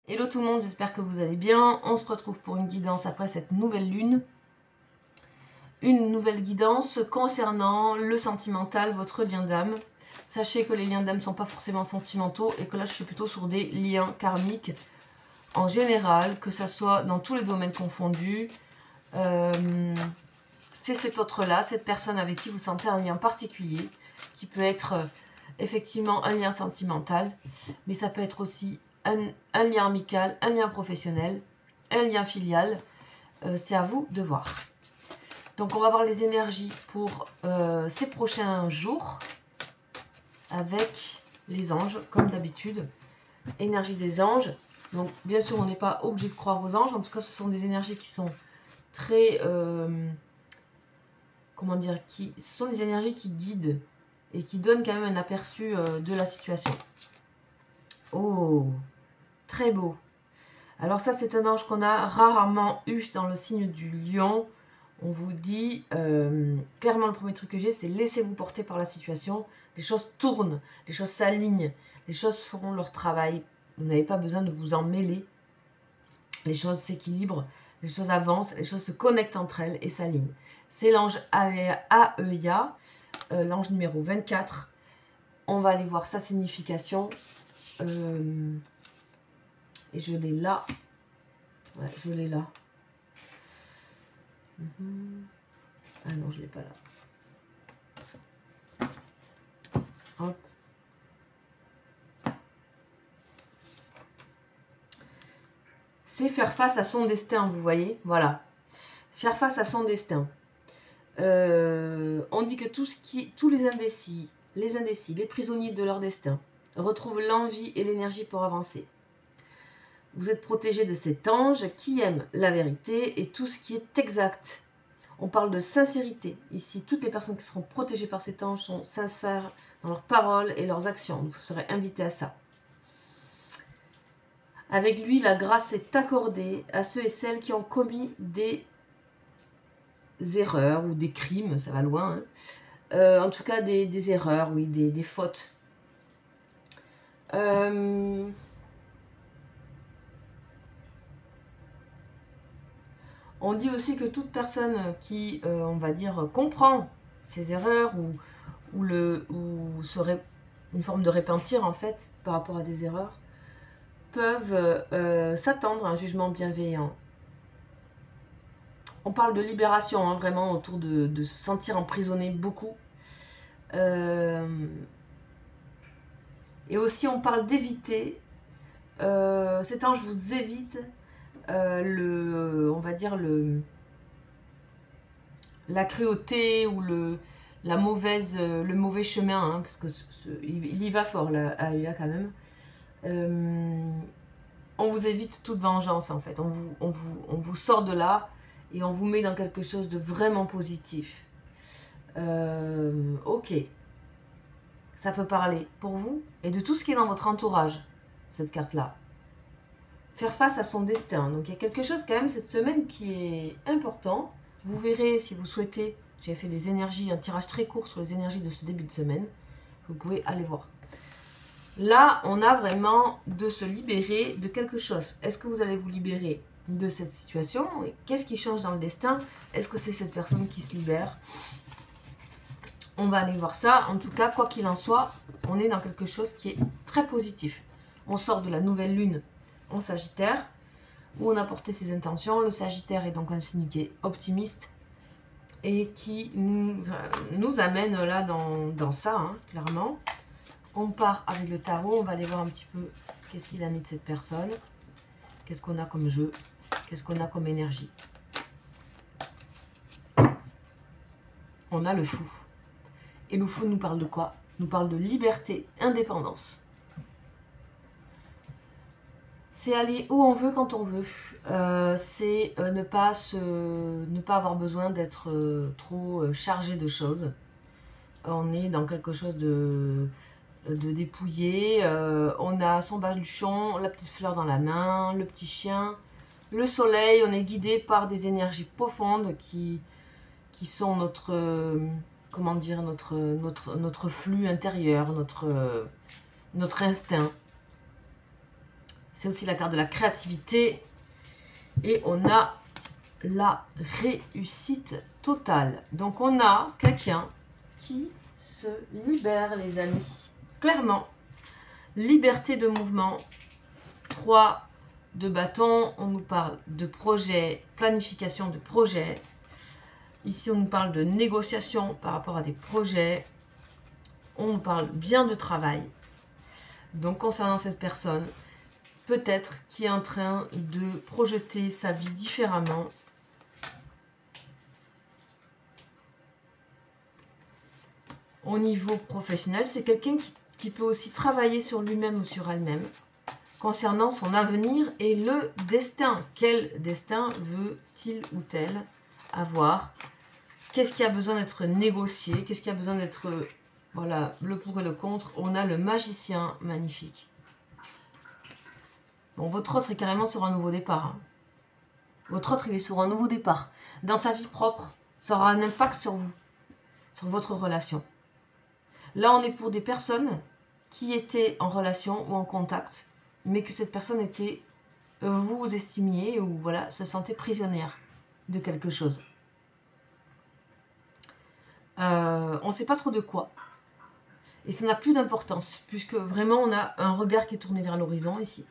Hello tout le monde, j'espère que vous allez bien. On se retrouve pour une guidance après cette nouvelle lune. Une nouvelle guidance concernant le sentimental, votre lien d'âme. Sachez que les liens d'âme ne sont pas forcément sentimentaux et que là je suis plutôt sur des liens karmiques en général, que ça soit dans tous les domaines confondus. C'est cet autre-là, cette personne avec qui vous sentez un lien particulier, qui peut être effectivement un lien sentimental, mais ça peut être aussi un lien amical, un lien professionnel, un lien filial. C'est à vous de voir. Donc on va voir les énergies pour ces prochains jours avec les anges, comme d'habitude. Énergie des anges. Donc bien sûr, on n'est pas obligé de croire aux anges. En tout cas, ce sont des énergies qui sont très... comment dire, ce sont des énergies qui guident et qui donnent quand même un aperçu de la situation. Oh, très beau. Alors ça, c'est un ange qu'on a rarement eu dans le signe du lion. On vous dit, clairement le premier truc que j'ai, c'est laissez-vous porter par la situation. Les choses tournent, les choses s'alignent, les choses feront leur travail. Vous n'avez pas besoin de vous en mêler. Les choses s'équilibrent, les choses avancent, les choses se connectent entre elles et s'alignent. C'est l'ange Aeya, l'ange numéro 24. On va aller voir sa signification. Et je l'ai là. Ouais, je l'ai là. Ah non, je ne l'ai pas là. Hop. C'est faire face à son destin, vous voyez. Voilà. Faire face à son destin. On dit que tous les indécis, les prisonniers de leur destin, retrouvent l'envie et l'énergie pour avancer. Vous êtes protégé de cet ange qui aime la vérité et tout ce qui est exact. On parle de sincérité. Ici, toutes les personnes qui seront protégées par cet ange sont sincères dans leurs paroles et leurs actions. Vous serez invités à ça. Avec lui, la grâce est accordée à ceux et celles qui ont commis des erreurs ou des crimes, ça va loin. Hein. En tout cas, des erreurs, oui, des fautes. On dit aussi que toute personne qui, on va dire, comprend ses erreurs ou serait une forme de repentir en fait par rapport à des erreurs, peuvent s'attendre à un jugement bienveillant. On parle de libération, hein, vraiment, autour de se sentir emprisonné beaucoup. Et aussi, on parle d'éviter. Cet ange vous évite on va dire la cruauté ou le mauvais chemin, hein, parce que il y va fort là, Aeya quand même. On vous évite toute vengeance en fait. On vous sort de là et on vous met dans quelque chose de vraiment positif. Ok. Ça peut parler pour vous et de tout ce qui est dans votre entourage, cette carte-là. Faire face à son destin. Donc il y a quelque chose quand même cette semaine qui est important. Vous verrez si vous souhaitez, j'ai fait les énergies, un tirage très court sur les énergies de ce début de semaine. Vous pouvez aller voir. Là, on a vraiment de se libérer de quelque chose. Est-ce que vous allez vous libérer de cette situation? Qu'est-ce qui change dans le destin? Est-ce que c'est cette personne qui se libère? On va aller voir ça. En tout cas, quoi qu'il en soit, on est dans quelque chose qui est très positif. On sort de la nouvelle lune en Sagittaire, où on a porté ses intentions. Le Sagittaire est donc un signe qui est optimiste et qui nous amène là dans ça, hein, clairement. On part avec le tarot, on va aller voir un petit peu qu'est-ce qu'il en est de cette personne, qu'est-ce qu'on a comme jeu, qu'est-ce qu'on a comme énergie. On a le fou. Et le fou nous parle de quoi? Nous parle de liberté, indépendance. C'est aller où on veut, quand on veut. C'est ne pas avoir besoin d'être trop chargé de choses. On est dans quelque chose de dépouillé. On a son baluchon, la petite fleur dans la main, le petit chien, le soleil. On est guidé par des énergies profondes qui sont comment dire, notre flux intérieur, notre instinct. C'est aussi la carte de la créativité. Et on a la réussite totale. Donc on a quelqu'un qui se libère, les amis. Clairement. Liberté de mouvement. 3 de bâton. On nous parle de projet, planification de projet. Ici, on nous parle de négociation par rapport à des projets. On nous parle bien de travail. Donc, concernant cette personne, peut-être qui est en train de projeter sa vie différemment. Au niveau professionnel, c'est quelqu'un qui peut aussi travailler sur lui-même ou sur elle-même concernant son avenir et le destin. Quel destin veut-il ou elle avoir? Qu'est-ce qui a besoin d'être négocié? Qu'est-ce qui a besoin d'être... Voilà, le pour et le contre. On a le magicien, magnifique. Bon, votre autre est carrément sur un nouveau départ. Hein. Votre autre, il est sur un nouveau départ. Dans sa vie propre, ça aura un impact sur vous, sur votre relation. Là, on est pour des personnes qui étaient en relation ou en contact, mais que cette personne était, vous estimiez ou voilà, se sentait prisonnière de quelque chose. On ne sait pas trop de quoi. Et ça n'a plus d'importance, puisque vraiment on a un regard qui est tourné vers l'horizon ici.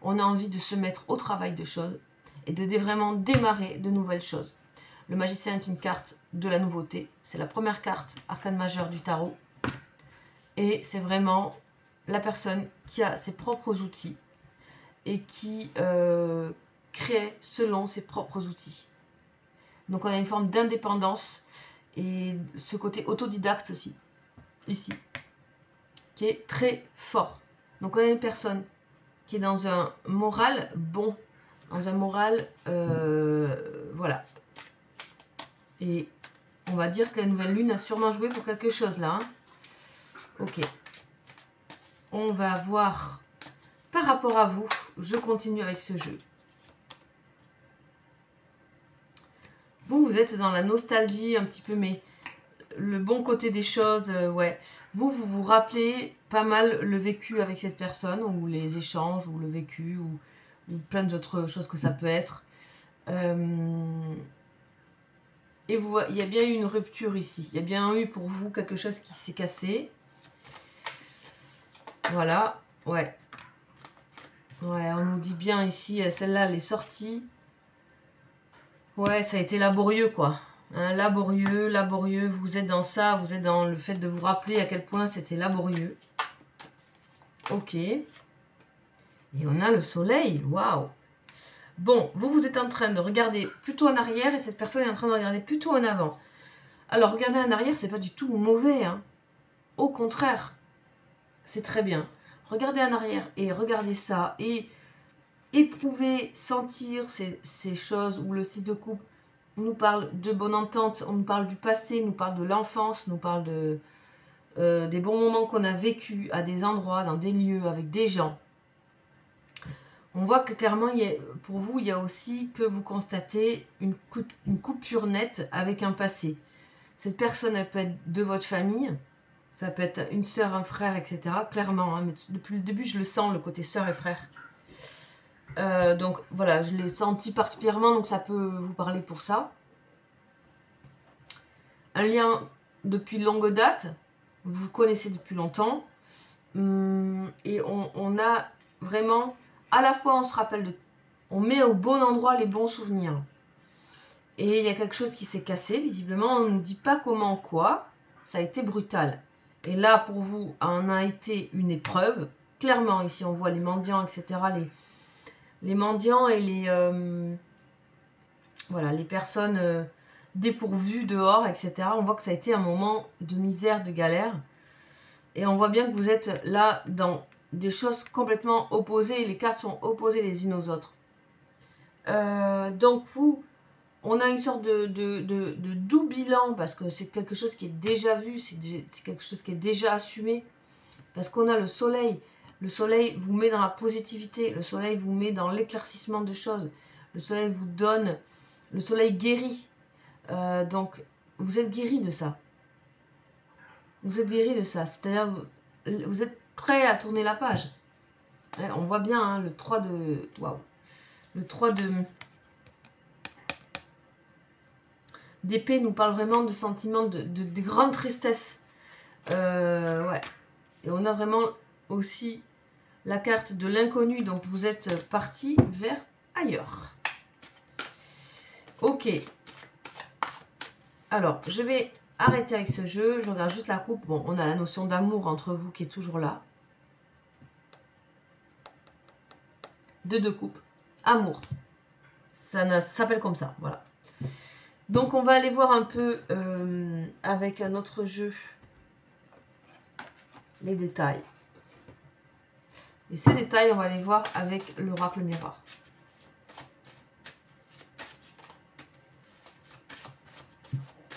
On a envie de se mettre au travail de choses et de vraiment démarrer de nouvelles choses. Le magicien est une carte de la nouveauté. C'est la première carte arcane majeure du tarot. Et c'est vraiment la personne qui a ses propres outils et qui crée selon ses propres outils. Donc on a une forme d'indépendance et ce côté autodidacte aussi, ici, qui est très fort. Donc on a une personne qui est dans un moral bon, dans un moral, voilà. Et on va dire que la nouvelle lune a sûrement joué pour quelque chose là. Hein. Ok. On va voir par rapport à vous. Je continue avec ce jeu. Vous êtes dans la nostalgie un petit peu, mais le bon côté des choses, ouais. Vous vous rappelez pas mal le vécu avec cette personne, ou les échanges, ou le vécu, ou plein d'autres choses que ça peut être. Et il y a bien eu une rupture ici. Il y a bien eu pour vous quelque chose qui s'est cassé. Voilà, ouais. Ouais, on nous dit bien ici, celle-là, elle est sortie. Ouais, ça a été laborieux, quoi. Hein, laborieux, vous êtes dans ça, vous êtes dans le fait de vous rappeler à quel point c'était laborieux. Ok. Et on a le soleil, waouh. Bon, vous êtes en train de regarder plutôt en arrière et cette personne est en train de regarder plutôt en avant. Alors, regarder en arrière, c'est pas du tout mauvais, hein. Au contraire, c'est très bien. Regardez en arrière et regardez ça et éprouver, sentir ces choses où le 6 de coupe nous parle de bonne entente, on nous parle du passé, nous parle de l'enfance, nous parle des bons moments qu'on a vécus à des endroits, dans des lieux, avec des gens. On voit que clairement, pour vous, il y a aussi que vous constatez une coupure nette avec un passé. Cette personne, elle peut être de votre famille, ça peut être une sœur, un frère, etc. Clairement, hein, mais depuis le début, je le sens, le côté sœur et frère. Donc voilà, je l'ai senti particulièrement, donc ça peut vous parler pour ça. Un lien depuis longue date, vous vous connaissez depuis longtemps, et on a vraiment, à la fois on se rappelle, on met au bon endroit les bons souvenirs. Et il y a quelque chose qui s'est cassé, visiblement, on ne nous dit pas comment, quoi, ça a été brutal. Et là, pour vous, on a été une épreuve, clairement, ici on voit les mendiants, etc., les mendiants et voilà, les personnes dépourvues dehors, etc. On voit que ça a été un moment de misère, de galère. Et on voit bien que vous êtes là dans des choses complètement opposées. Et les cartes sont opposées les unes aux autres. Donc vous, on a une sorte de doux bilan parce que c'est quelque chose qui est déjà vu, c'est quelque chose qui est déjà assumé. Parce qu'on a le soleil. Le soleil vous met dans la positivité. Le soleil vous met dans l'éclaircissement de choses. Le soleil vous donne... Le soleil guérit. Donc, vous êtes guéri de ça. Vous êtes guéri de ça. C'est-à-dire, vous êtes prêt à tourner la page. Ouais, on voit bien hein, le 3 de... Waouh. Le 3 d'épée nous parle vraiment de sentiments de grande tristesse. Ouais. Et on a vraiment aussi la carte de l'inconnu. Donc vous êtes parti vers ailleurs. Ok. Alors, je vais arrêter avec ce jeu. Je regarde juste la coupe. Bon, on a la notion d'amour entre vous qui est toujours là. Deux coupes. Amour. Ça s'appelle comme ça. Voilà. Donc, on va aller voir un peu avec un autre jeu les détails. Et ces détails, on va les voir avec l'oracle miroir.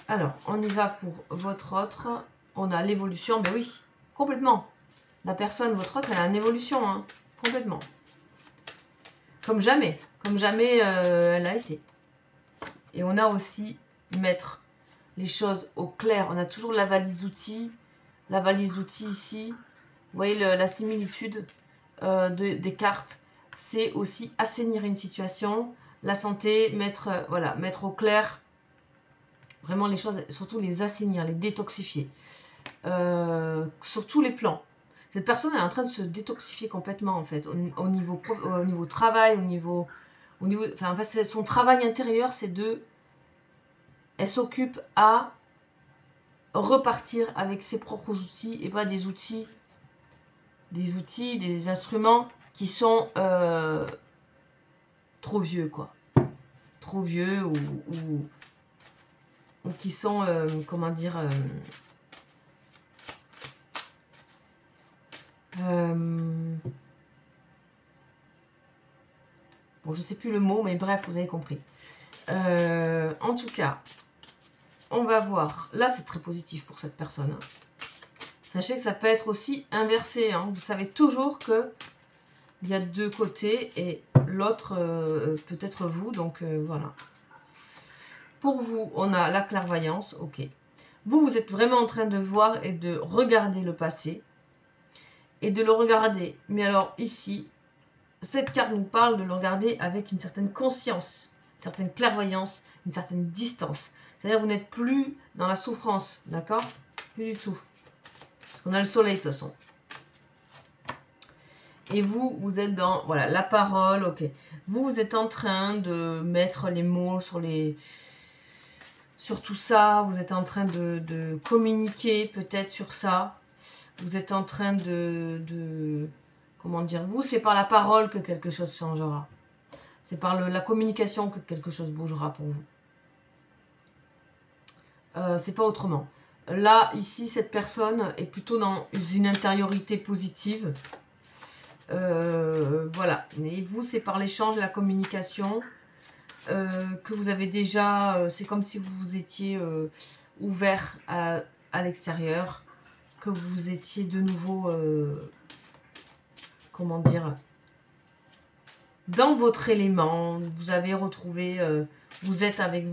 Alors, on y va pour votre autre. On a l'évolution. Ben oui, complètement. La personne, votre autre, elle a une évolution. Hein, complètement. Comme jamais. Comme jamais elle a été. Et on a aussi mettre les choses au clair. On a toujours la valise d'outils. La valise d'outils ici. Vous voyez la similitude des cartes. C'est aussi assainir une situation. La santé, voilà, mettre au clair. Vraiment les choses, surtout les assainir, les détoxifier. Sur tous les plans. Cette personne est en train de se détoxifier complètement en fait. Au niveau travail, enfin, en fait, son travail intérieur, c'est elle s'occupe à repartir avec ses propres outils et pas des outils, des instruments qui sont trop vieux quoi. Trop vieux ou qui sont, comment dire, bon, je sais plus le mot, mais bref, vous avez compris. En tout cas, on va voir. Là, c'est très positif pour cette personne. Hein. Sachez que ça peut être aussi inversé. Hein. Vous savez toujours que il y a deux côtés et l'autre peut être vous. Donc, voilà. Pour vous, on a la clairvoyance. Ok. Vous êtes vraiment en train de voir et de regarder le passé. Et de le regarder. Mais alors, ici, cette carte nous parle de le regarder avec une certaine conscience, une certaine clairvoyance, une certaine distance. C'est-à-dire que vous n'êtes plus dans la souffrance, d'accord? Plus du tout. Parce qu'on a le soleil de toute façon. Et vous, vous êtes dans, voilà, la parole, ok. Vous êtes en train de mettre les mots sur tout ça. Vous êtes en train de communiquer peut-être sur ça. Vous êtes en train comment dire, vous, c'est par la parole que quelque chose changera. C'est par la communication que quelque chose bougera pour vous. C'est pas autrement. Là, ici, cette personne est plutôt dans une intériorité positive. Voilà. Et vous, c'est par l'échange, la communication que vous avez déjà... c'est comme si vous étiez ouvert à l'extérieur, que vous étiez de nouveau... comment dire, dans votre élément, vous avez retrouvé, vous êtes avec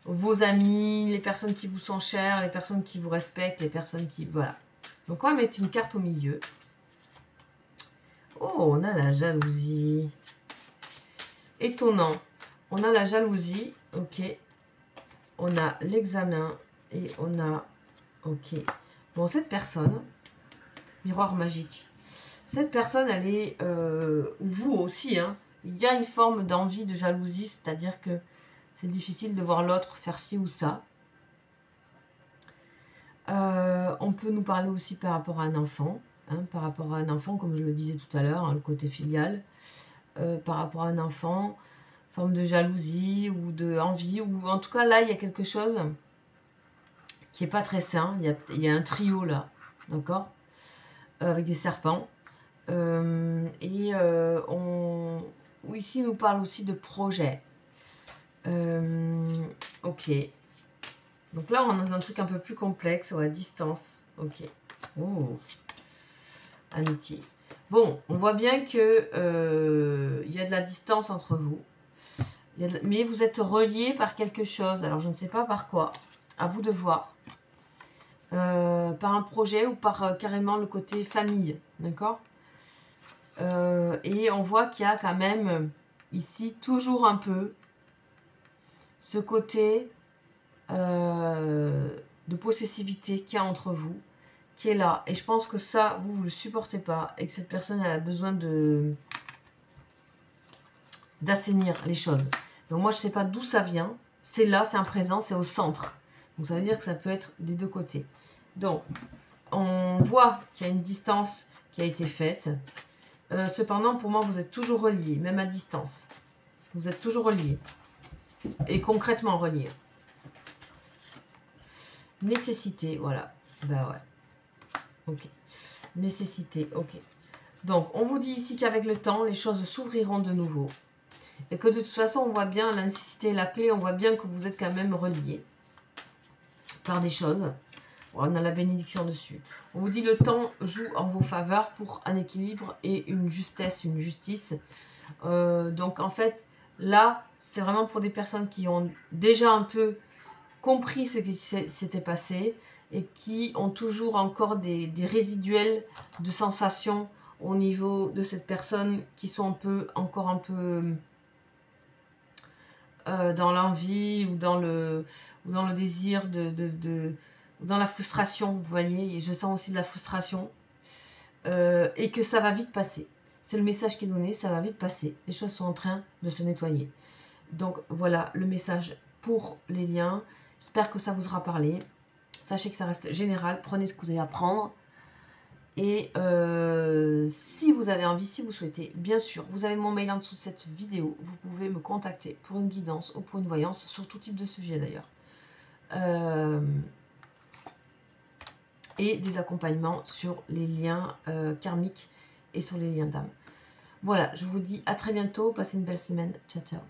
vos amis, les personnes qui vous sont chères, les personnes qui vous respectent, les personnes qui... Voilà. Donc on va mettre une carte au milieu. Oh, on a la jalousie. Étonnant. On a la jalousie, ok. On a l'examen et on a... Ok. Bon, cette personne, miroir magique. Cette personne, elle est, vous aussi, hein, il y a une forme d'envie, de jalousie, c'est-à-dire que c'est difficile de voir l'autre faire ci ou ça. On peut nous parler aussi par rapport à un enfant, hein, par rapport à un enfant, comme je le disais tout à l'heure, hein, le côté filial, par rapport à un enfant, forme de jalousie ou d'envie, ou en tout cas là, il y a quelque chose qui n'est pas très sain, il y a un trio là, d'accord, avec des serpents. Ici, nous parle aussi de projet. Ok. Donc là, on est dans un truc un peu plus complexe, ou à distance. Ok. Oh. Amitié. Bon, on voit bien que il y a de la distance entre vous. Mais vous êtes reliés par quelque chose. Alors, je ne sais pas par quoi. À vous de voir. Par un projet ou par carrément le côté famille. D'accord ? Et on voit qu'il y a quand même ici toujours un peu ce côté de possessivité qu'il y a entre vous, qui est là. Et je pense que ça, vous ne le supportez pas et que cette personne, elle a besoin d'assainir les choses. Donc moi, je ne sais pas d'où ça vient. C'est là, c'est un présent, c'est au centre. Donc ça veut dire que ça peut être des deux côtés. Donc, on voit qu'il y a une distance qui a été faite. Cependant, pour moi, vous êtes toujours reliés, même à distance. Vous êtes toujours reliés. Et concrètement reliés. Nécessité, voilà. Ben ouais. Ok. Nécessité, ok. Donc, on vous dit ici qu'avec le temps, les choses s'ouvriront de nouveau. Et que de toute façon, on voit bien la nécessité et la clé, on voit bien que vous êtes quand même reliés par des choses. On a la bénédiction dessus. On vous dit le temps joue en vos faveurs pour un équilibre et une justesse, une justice. Donc en fait, là, c'est vraiment pour des personnes qui ont déjà un peu compris ce qui s'était passé et qui ont toujours encore des résiduels de sensations au niveau de cette personne qui sont encore un peu dans l'envie ou dans le désir dans la frustration, vous voyez, et je sens aussi de la frustration, et que ça va vite passer. C'est le message qui est donné, ça va vite passer. Les choses sont en train de se nettoyer. Donc voilà le message pour les liens. J'espère que ça vous aura parlé. Sachez que ça reste général, prenez ce que vous avez à prendre. Et si vous avez envie, si vous souhaitez, bien sûr, vous avez mon mail en dessous de cette vidéo. Vous pouvez me contacter pour une guidance ou pour une voyance, sur tout type de sujet d'ailleurs. Et des accompagnements sur les liens karmiques et sur les liens d'âme. Voilà, je vous dis à très bientôt. Passez une belle semaine. Ciao, ciao.